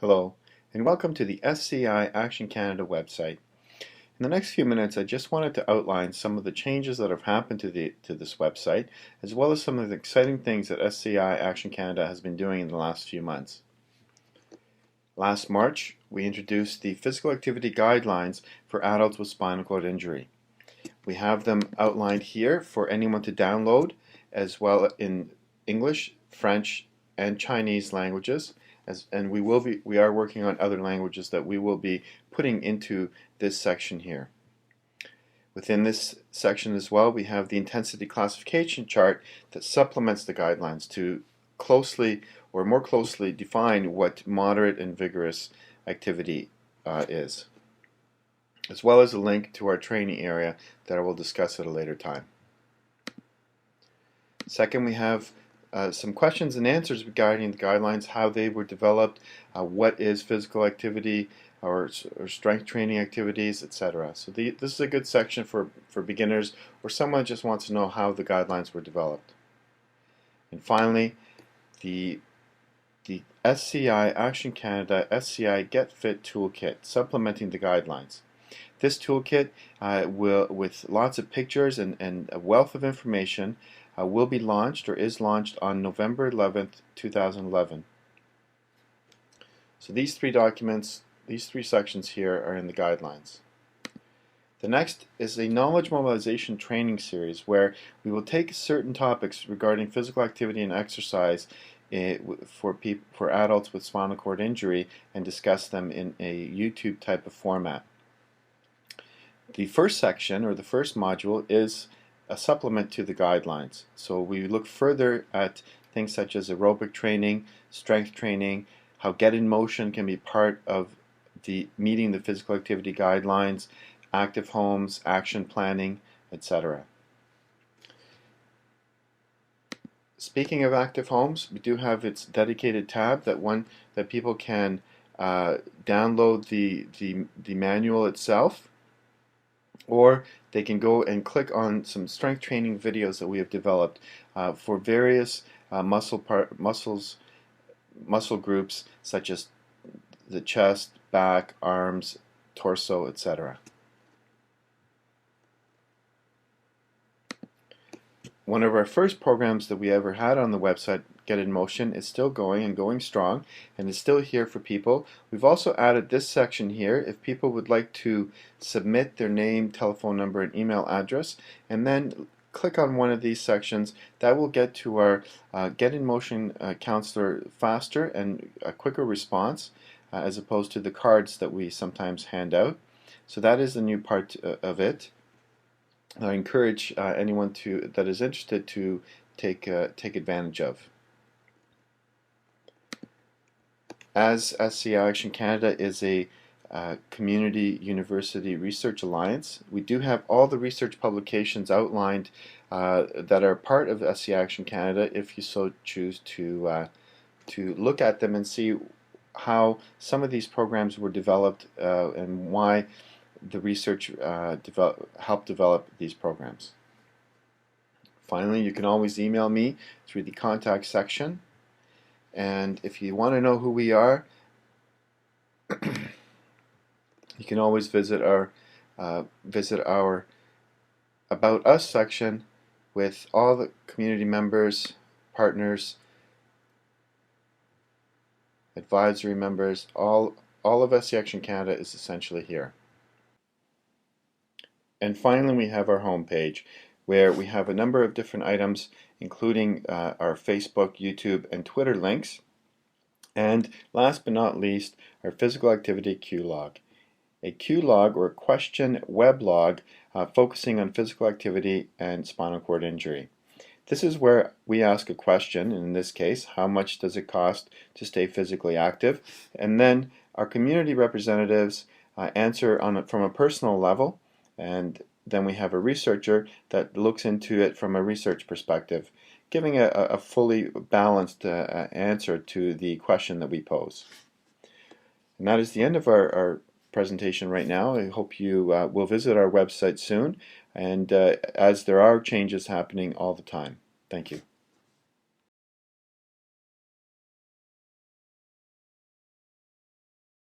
Hello, and welcome to the SCI Action Canada website. In the next few minutes, I just wanted to outline some of the changes that have happened to this website, as well as some of the exciting things that SCI Action Canada has been doing in the last few months. Last March, we introduced the physical activity guidelines for adults with spinal cord injury. We have them outlined here for anyone to download, as well in English, French, and Chinese languages. And we are working on other languages that we will be putting into this section here. Within this section as well, we have the intensity classification chart that supplements the guidelines to closely or more closely define what moderate and vigorous activity is, as well as a link to our training area that I will discuss at a later time. Second, we have some questions and answers regarding the guidelines, how they were developed, what is physical activity or strength training activities, etc. So this is a good section for beginners or someone just wants to know how the guidelines were developed. And finally, the SCI Action Canada SCI Get Fit Toolkit supplementing the guidelines. This toolkit with lots of pictures and a wealth of information will be launched or is launched on November 11th, 2011. So these three documents, these three sections here are in the guidelines. The next is a knowledge mobilization training series where we will take certain topics regarding physical activity and exercise for adults with spinal cord injury and discuss them in a YouTube type of format. The first section or the first module is a supplement to the guidelines. So we look further at things such as aerobic training, strength training, how Get in Motion can be part of meeting the physical activity guidelines, active homes, action planning, etc. Speaking of active homes, we do have its dedicated tab that people can download the manual itself, or they can go and click on some strength training videos that we have developed for various muscle groups such as the chest, back, arms, torso, etc. One of our first programs that we ever had on the website, Get in Motion, is still going and going strong and is still here for people. We've also added this section here if people would like to submit their name, telephone number, and email address, and then click on one of these sections. That will get to our Get in Motion counselor faster and a quicker response as opposed to the cards that we sometimes hand out. So that is the new part of it. I encourage anyone that is interested to take advantage of. As SCI Action Canada is a community university research alliance, we do have all the research publications outlined that are part of SCI Action Canada if you so choose to look at them and see how some of these programs were developed and why the research helped develop these programs. Finally, you can always email me through the contact section, and if you want to know who we are, you can always visit our About Us section with all the community members, partners, advisory members. All of SCI Action Canada is essentially here. And finally, we have our home page where we have a number of different items, including our Facebook, YouTube, and Twitter links. And last but not least, our physical activity Q log. A Q log or question weblog focusing on physical activity and spinal cord injury. This is where we ask a question, and in this case, how much does it cost to stay physically active? And then our community representatives answer from a personal level, and then we have a researcher that looks into it from a research perspective, giving a fully balanced answer to the question that we pose. And that is the end of our presentation right now. I hope you will visit our website soon, and as there are changes happening all the time. Thank you.